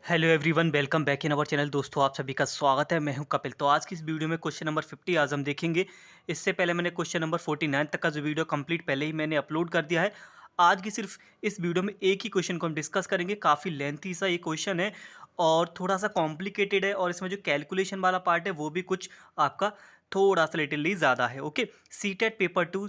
Hello everyone, welcome back in our channel. दोस्तों, आप सभी का स्वागत है। मैं हूं कपिल। तो आज की इस वीडियो में क्वेश्चन नंबर 50 आज हम देखेंगे। इससे पहले मैंने क्वेश्चन नंबर 49 तक का जो वीडियो कंप्लीट पहले ही मैंने अपलोड कर दिया है। आज की सिर्फ इस वीडियो में एक ही क्वेश्चन को हम डिस्कस करेंगे। काफ़ी लेंथी सा ये क्वेश्चन है और थोड़ा सा कॉम्प्लिकेटेड है, और इसमें जो कैलकुलेशन वाला पार्ट है वो भी कुछ आपका थोड़ा सा लिटिलली ज़्यादा है। ओके, सीटेट पेपर 2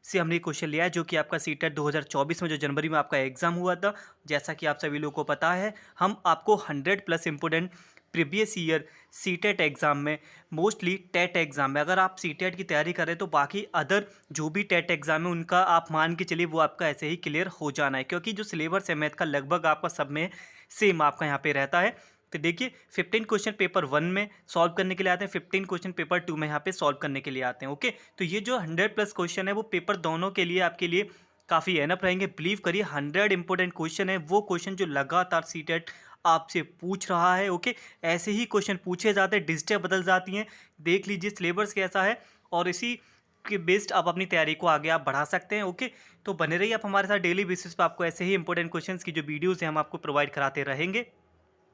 से हमने क्वेश्चन लिया है, जो कि आपका सीटेट 2024 में जो जनवरी में आपका एग्जाम हुआ था। जैसा कि आप सभी लोगों को पता है, हम आपको 100 plus important previous year CTET exam में, मोस्टली टेट एग्ज़ाम में, अगर आप सीटेट की तैयारी करें तो बाकी अदर जो भी टेट एग्ज़ाम है उनका आप मान के चलिए वो आपका ऐसे ही क्लियर हो जाना है, क्योंकि जो सिलेबस है मैथ का लगभग आपका सब में सेम आपका यहाँ पे रहता है। तो देखिए, 15 क्वेश्चन पेपर 1 में सॉल्व करने के लिए आते हैं, 15 क्वेश्चन पेपर 2 में यहाँ पे सॉल्व करने के लिए आते हैं। ओके, तो ये जो 100 प्लस क्वेश्चन है वो पेपर दोनों के लिए आपके लिए काफ़ी एनफ रहेंगे। बिलीव करिए, 100 इंपॉर्टेंट क्वेश्चन है, वो क्वेश्चन जो लगातार सीटेट आपसे पूछ रहा है। ओके, ऐसे ही क्वेश्चन पूछे जाते हैं, डिजिटें बदल जाती हैं। देख लीजिए सिलेबस कैसा है, और इसी के बेस्ड आप अपनी तैयारी को आगे आप बढ़ा सकते हैं। ओके, तो बने रहिए आप हमारे साथ। डेली बेसिस पे आपको ऐसे ही इंपॉर्टेंट क्वेश्चंस की जो वीडियोस हैं हम आपको प्रोवाइड कराते रहेंगे।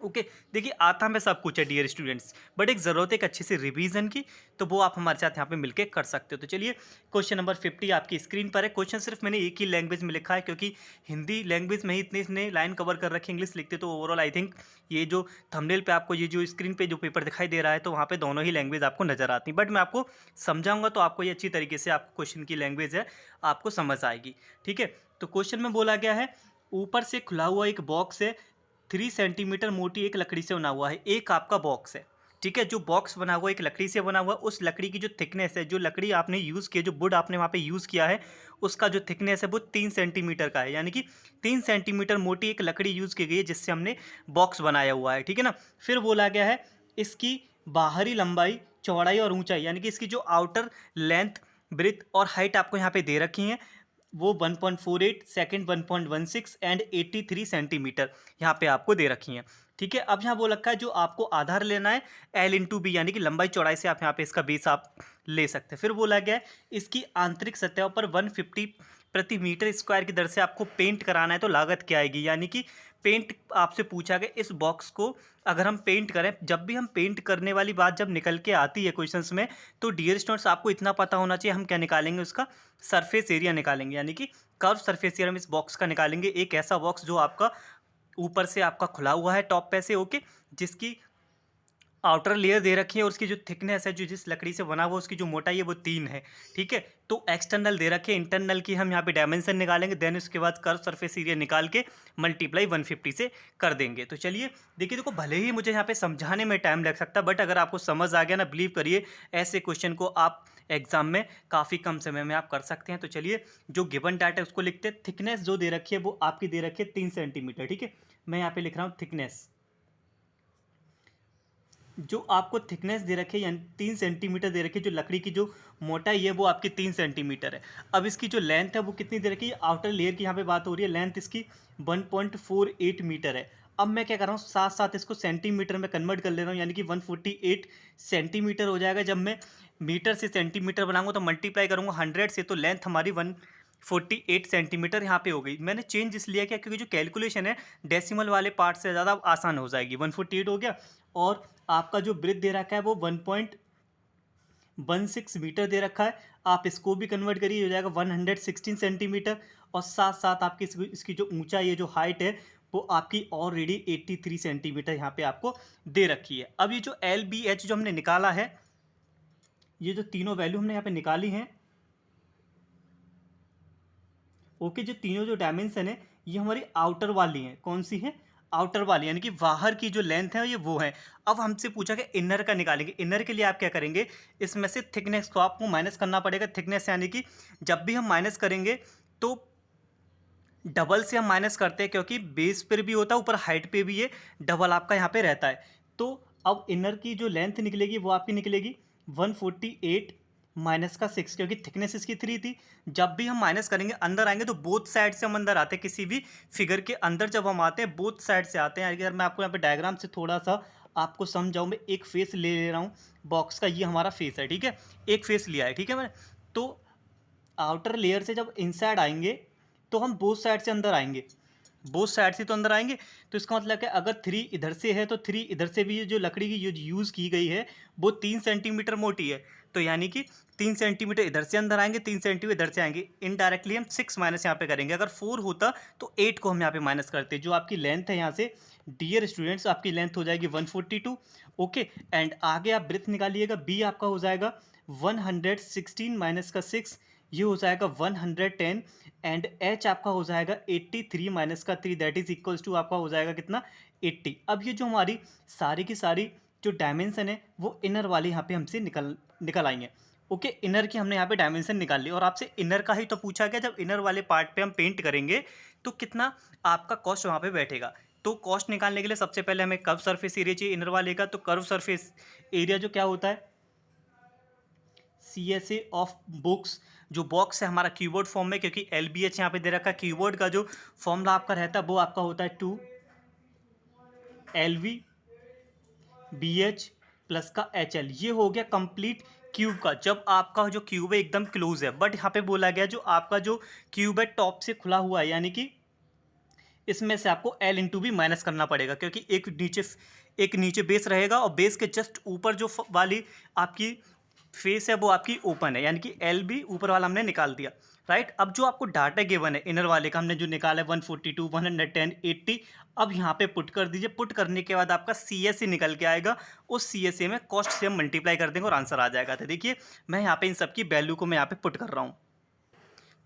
ओके, देखिए, आता में सब कुछ है डियर स्टूडेंट्स, बट एक ज़रूरत है एक अच्छे से रिवीजन की, तो वो आप हमारे साथ यहाँ पे मिलके कर सकते हो। तो चलिए, क्वेश्चन नंबर 50 आपकी स्क्रीन पर है। क्वेश्चन सिर्फ मैंने एक ही लैंग्वेज में लिखा है, क्योंकि हिंदी लैंग्वेज में ही इतने इसने लाइन कवर कर रखे, इंग्लिश लिखते तो ओवरऑल आई थिंक ये जो थंबनेल पे आपको ये जो स्क्रीन पे जो पेपर दिखाई दे रहा है, तो वहाँ पे दोनों ही लैंग्वेज आपको नजर आती, बट मैं आपको समझाऊंगा तो आपको ये अच्छी तरीके से आपको क्वेश्चन की लैंग्वेज है आपको समझ आएगी। ठीक है, तो क्वेश्चन में बोला गया है, ऊपर से खुला हुआ एक बॉक्स है, 3 सेंटीमीटर मोटी एक लकड़ी से बना हुआ है। एक आपका बॉक्स है, ठीक है, जो बॉक्स बना हुआ एक लकड़ी से बना हुआ, उस लकड़ी की जो थिकनेस है, जो लकड़ी आपने यूज़ की है, जो वुड आपने वहाँ पे यूज़ किया है, उसका जो थिकनेस है वो 3 सेंटीमीटर का है। यानी कि 3 सेंटीमीटर मोटी एक लकड़ी यूज़ की गई है जिससे हमने बॉक्स बनाया हुआ है। ठीक है ना। फिर बोला गया है, इसकी बाहरी लंबाई, चौड़ाई और ऊंचाई, यानी कि इसकी जो आउटर लेंथ, ब्रेथ और हाइट आपको यहाँ पे दे रखी है, वो 1.48, सेकेंड 1.16 एंड 83 सेंटीमीटर यहाँ पे आपको दे रखी हैं। ठीक है, अब यहाँ वो रखा है जो आपको आधार लेना है L/B, यानी कि लंबाई चौड़ाई से आप यहाँ पे इसका बेस आप ले सकते हैं। फिर बोला गया है, इसकी आंतरिक सतह पर 150 प्रति मीटर स्क्वायर की दर से आपको पेंट कराना है, तो लागत क्या आएगी। यानी कि पेंट आपसे पूछा गया, इस बॉक्स को अगर हम पेंट करें, जब भी हम पेंट करने वाली बात जब निकल के आती है क्वेश्चंस में, तो डियर स्टूडेंट्स आपको इतना पता होना चाहिए, हम क्या निकालेंगे, उसका सरफेस एरिया निकालेंगे, यानी कि कर्व सरफेस एरिया हम इस बॉक्स का निकालेंगे। एक ऐसा बॉक्स जो आपका ऊपर से आपका खुला हुआ है टॉप पे से, ओके, जिसकी आउटर लेयर दे रखी है, और उसकी जो थिकनेस है, जो जिस लकड़ी से बना हुआ उसकी जो मोटाई है वो 3 है। ठीक है, तो एक्सटर्नल दे रखे, इंटरनल की हम यहाँ पे डायमेंशन निकालेंगे, देन उसके बाद कर्व सरफेस एरिया निकाल के मल्टीप्लाई 150 से कर देंगे। तो चलिए देखिए, देखो, भले ही मुझे यहाँ पे समझाने में टाइम लग सकता है, बट अगर आपको समझ आ गया ना, बिलीव करिए, ऐसे क्वेश्चन को आप एग्जाम में काफ़ी कम समय में आप कर सकते हैं। तो चलिए, जो गिवन डाटा है उसको लिखते हैं। थिकनेस जो दे रखी है वो आपकी दे रखी है 3 सेंटीमीटर। ठीक है, मैं यहाँ पे लिख रहा हूँ थिकनेस, जो आपको थिकनेस दे रखी है, यानी 3 सेंटीमीटर दे रखी है, जो लकड़ी की जो मोटाई है वो आपकी 3 सेंटीमीटर है। अब इसकी जो लेंथ है वो कितनी दे रखी है, आउटर लेयर की यहाँ पे बात हो रही है, लेंथ इसकी 1.48 मीटर है। अब मैं क्या कर रहा हूँ, साथ साथ इसको सेंटीमीटर में कन्वर्ट कर ले रहा हूँ, यानी कि 148 सेंटीमीटर हो जाएगा। जब मैं मीटर से सेंटीमीटर बनाऊंगा तो मल्टीप्लाई करूँगा 100 से, तो लेंथ हमारी 148 सेंटीमीटर यहाँ पे हो गई। मैंने चेंज इसलिए किया क्योंकि जो कैलकुलेशन है डेसिमल वाले पार्ट से ज़्यादा आसान हो जाएगी। 148 हो गया, और आपका जो ब्रेथ दे रखा है वो 1.16 मीटर दे रखा है। आप इसको भी कन्वर्ट करिए, हो जाएगा 116 सेंटीमीटर, और साथ साथ आपकी इसकी जो ऊंचाई है, जो हाइट है, वो आपकी ऑलरेडी 83 सेंटीमीटर यहाँ पे आपको दे रखी है। अब ये जो LBH जो हमने निकाला है, ये जो तीनों वैल्यू हमने यहाँ पे निकाली हैं, ओके, जो तीनों जो डायमेंशन है ये हमारी आउटर वाली हैं। कौन सी है, आउटर वाली, यानी कि बाहर की जो लेंथ है ये वो है। अब हमसे पूछा कि इनर का निकालेंगे। इनर के लिए आप क्या करेंगे, इसमें से थिकनेस को आपको माइनस करना पड़ेगा। थिकनेस यानी कि जब भी हम माइनस करेंगे तो डबल से हम माइनस करते हैं, क्योंकि बेस पर भी होता है, ऊपर हाइट पे भी ये डबल आपका यहाँ पे रहता है। तो अब इनर की जो लेंथ निकलेगी वो आपकी निकलेगी 148 माइनस का 6, क्योंकि थिकनेस इसकी 3 थी। जब भी हम माइनस करेंगे अंदर आएंगे तो बोथ साइड से हम अंदर आते हैं। किसी भी फिगर के अंदर जब हम आते हैं बोथ साइड से आते हैं। अगर मैं आपको यहाँ पे डायग्राम से थोड़ा सा आपको समझाऊँ, मैं एक फेस ले रहा हूँ बॉक्स का, ये हमारा फेस है। ठीक है, एक फेस लिया है, ठीक है। मैं तो आउटर लेयर से जब इनसाइड आएंगे तो हम बोथ साइड से अंदर आएंगे। बोथ साइड से तो अंदर आएंगे। तो इसका मतलब है अगर 3 इधर से है तो 3 इधर से भी जो लकड़ी की यूज़ की गई है वो 3 सेंटीमीटर मोटी है। तो यानी कि 3 सेंटीमीटर इधर से अंदर आएंगे, 3 सेंटीमीटर इधर से आएंगे। इनडायरेक्टली हम 6 माइनस यहाँ पे करेंगे। अगर 4 होता तो 8 को हम यहाँ पे माइनस करते। जो आपकी लेंथ है यहाँ से डियर स्टूडेंट्स, आपकी लेंथ हो जाएगी 142। ओके, एंड आगे आप ब्रेथ निकालिएगा। बी आपका हो जाएगा 116 माइनस का 6, ये हो जाएगा 110। एंड एच आपका हो जाएगा 83 माइनस का 3, दैट इज इक्वल्स टू आपका हो जाएगा कितना, 80। अब ये जो हमारी सारी की सारी जो डायमेंशन है वो इनर वाली यहाँ पे हमसे निकल आएंगे। ओके, इनर की हमने यहाँ पे डायमेंशन निकाल ली और आपसे इनर का ही तो पूछा गया। जब इनर वाले पार्ट पे हम पेंट करेंगे तो कितना आपका कॉस्ट वहाँ पे बैठेगा। तो कॉस्ट निकालने के लिए सबसे पहले हमें कर्व सरफेस एरिया चाहिए इनर वाले का। तो कर्व सरफेस एरिया जो क्या होता है, CSA ऑफ बुक्स, जो बॉक्स है हमारा कीवर्ड फॉर्म में, क्योंकि LBH यहाँ पे दे रखा है। कीवर्ड का जो फॉर्मूला आपका रहता है वो आपका होता है 2 LV BH प्लस का HL। ये हो गया कंप्लीट क्यूब का। जब आपका जो क्यूब है एकदम क्लोज है, बट यहाँ पे बोला गया जो आपका जो क्यूब है टॉप से खुला हुआ है, यानी कि इसमें से आपको L इंटू भी माइनस करना पड़ेगा, क्योंकि एक नीचे बेस रहेगा और बेस के जस्ट ऊपर जो वाली आपकी फेस है वो आपकी ओपन है, यानी कि एल भी ऊपर वाला हमने निकाल दिया। राइट, अब जो आपको डाटा गिवन है इनर वाले का हमने जो निकाला है 142 110 80, अब यहाँ पे पुट कर दीजिए। पुट करने के बाद आपका CSA निकल के आएगा। उस CSA में कॉस्ट से हम मल्टीप्लाई कर देंगे और आंसर आ जाएगा। तो देखिए मैं यहाँ पे इन सब की वैल्यू को मैं यहाँ पे पुट कर रहा हूँ।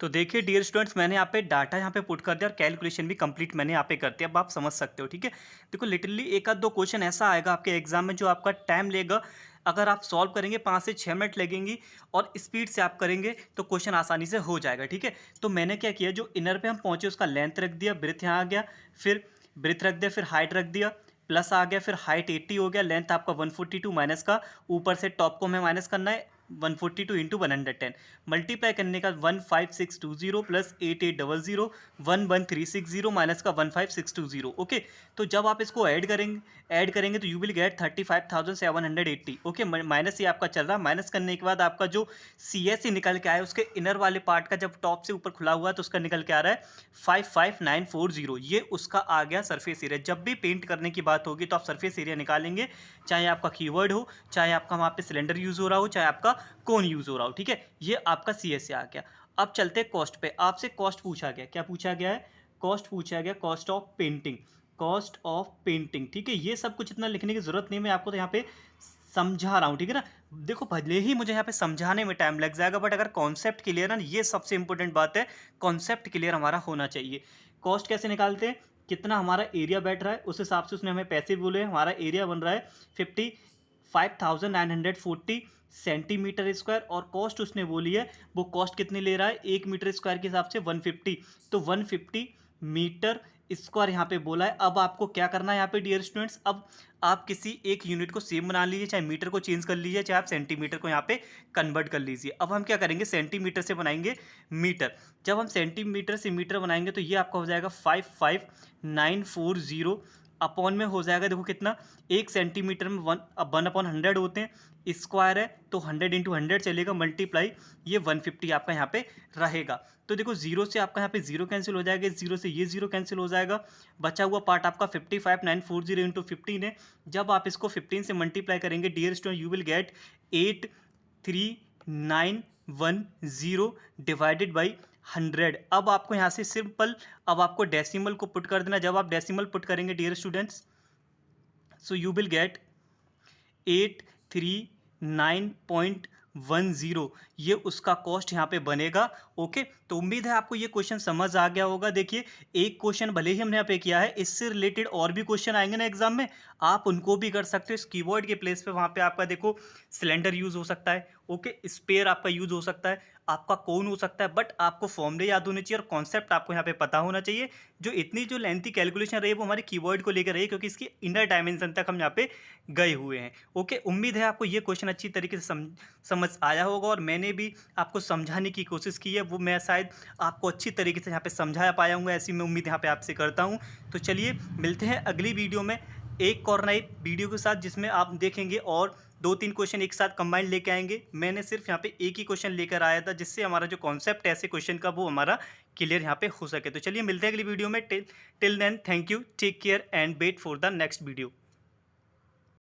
तो देखिए डियर स्टूडेंट्स, मैंने यहाँ पे डाटा यहाँ पे पुट कर दिया और कैलकुलेशन भी कंप्लीट मैंने यहाँ पे कर दिया। अब आप समझ सकते हो, ठीक है। देखो लिटरली एक आध दो क्वेश्चन ऐसा आएगा आपके एग्जाम में जो आपका टाइम लेगा। अगर आप सॉल्व करेंगे 5 से 6 मिनट लगेंगी और स्पीड से आप करेंगे तो क्वेश्चन आसानी से हो जाएगा, ठीक है। तो मैंने क्या किया, जो इनर पे हम पहुँचे उसका लेंथ रख दिया, ब्रेथ यहाँ आ गया, फिर ब्रेथ रख दिया, फिर हाइट रख दिया, प्लस आ गया, फिर हाइट 80 हो गया, लेंथ आपका 142 माइनस का ऊपर से टॉप को हमें माइनस करना है 142 इंटू 110, मल्टीप्लाई करने का 15620 प्लस 8800 11360 माइनस का 15620। ओके, तो जब आप इसको ऐड करेंगे तो you will gate 35,780। Okay, minus ये आपका चल रहा है। माइनस करने के बाद आपका जो CSA निकल के आया उसके इनर वाले पार्ट का, जब टॉप से ऊपर खुला हुआ है तो उसका निकल के आ रहा है 55940। ये उसका आ गया सरफेस एरिया। जब भी पेंट करने की बात होगी तो आप सरफेस एरिया निकालेंगे, चाहे आपका कीवर्ड हो, चाहे आपका वहाँ पे सिलेंडर यूज़ हो रहा हो, चाहे आपका कौन यूज़ हो रहा हो, ठीक है। ये आपका CSA आ गया। अब चलते कॉस्ट पे। आपसे कॉस्ट पूछा गया, क्या पूछा गया है, कॉस्ट पूछा गया, cost of painting, cost of painting, ठीक है। ये सब कुछ इतना लिखने की जरूरत नहीं, मैं आपको तो यहाँ पे समझा रहा हूँ, ठीक है ना। देखो भले ही मुझे यहाँ पे समझाने में टाइम लग जाएगा, बट अगर कॉन्सेप्ट क्लियर है ना, ये सबसे इंपॉर्टेंट बात है, कॉन्सेप्ट क्लियर हमारा होना चाहिए। कॉस्ट कैसे निकालते हैं, कितना हमारा एरिया बैठ रहा है उस हिसाब से उसने हमें पैसे बोले। हमारा एरिया बन रहा है 55,940 सेंटीमीटर स्क्वायर और कॉस्ट उसने बोली है, वो कॉस्ट कितनी ले रहा है 1 मीटर स्क्वायर के हिसाब से 150। तो 150 मीटर स्क्वायर यहाँ पे बोला है। अब आपको क्या करना है यहाँ पे डियर स्टूडेंट्स, अब आप किसी एक यूनिट को सेम बना लीजिए, चाहे मीटर को चेंज कर लीजिए, चाहे आप सेंटीमीटर को यहाँ पे कन्वर्ट कर लीजिए। अब हम क्या करेंगे, सेंटीमीटर से बनाएंगे मीटर। जब हम सेंटीमीटर से मीटर बनाएंगे तो ये आपका हो जाएगा 55940 अपॉन में हो जाएगा, देखो कितना, 1 सेंटीमीटर में 1/100 होते हैं, स्क्वायर है तो 100 इंटू 100 चलेगा, मल्टीप्लाई ये 150 आपका यहाँ पे रहेगा। तो देखो जीरो से आपका यहाँ पे जीरो कैंसिल हो जाएगा, जीरो से ये जीरो कैंसिल हो जाएगा, बचा हुआ पार्ट आपका 55,940 इंटू 15 है। जब आप इसको 15 से मल्टीप्लाई करेंगे dear student, you will get 83910 divided by 100। अब आपको यहाँ से सिंपल, अब आपको डेसिमल को पुट कर देना। जब आप डेसिमल पुट करेंगे dear students, so you will get 839.10, ये उसका कॉस्ट यहाँ पे बनेगा। ओके, तो उम्मीद है आपको ये क्वेश्चन समझ आ गया होगा। देखिए एक क्वेश्चन भले ही हमने यहाँ पे किया है, इससे रिलेटेड और भी क्वेश्चन आएंगे ना एग्जाम में, आप उनको भी कर सकते हो। इस कीवर्ड के प्लेस पे वहाँ पे आपका देखो सिलेंडर यूज़ हो सकता है, ओके, स्पेयर आपका यूज़ हो सकता है, आपका कौन हो सकता है, बट आपको फॉर्मूले याद होने चाहिए और कॉन्सेप्ट आपको यहाँ पे पता होना चाहिए। जो इतनी जो लेंथी कैलकुलेशन रही है वो हमारी कीवर्ड को लेकर रही है, क्योंकि इसकी इनर डायमेंशन तक हम यहाँ पे गए हुए हैं। ओके, उम्मीद है आपको ये क्वेश्चन अच्छी तरीके से समझ आया होगा और मैंने भी आपको समझाने की कोशिश की है, वो मैं शायद आपको अच्छी तरीके से यहाँ पे समझा पाया हूँ, ऐसी मैं उम्मीद यहाँ पे आपसे करता हूँ। तो चलिए मिलते हैं अगली वीडियो में एक और नई वीडियो के साथ, जिसमें आप देखेंगे और 2-3 क्वेश्चन एक साथ कंबाइंड लेके आएंगे। मैंने सिर्फ यहाँ पे एक ही क्वेश्चन लेकर आया था, जिससे हमारा जो कॉन्सेप्ट है ऐसे क्वेश्चन का वो हमारा क्लियर यहाँ पे हो सके। तो चलिए मिलते हैं अगली वीडियो में। Till then thank you, take care and wait for the next video.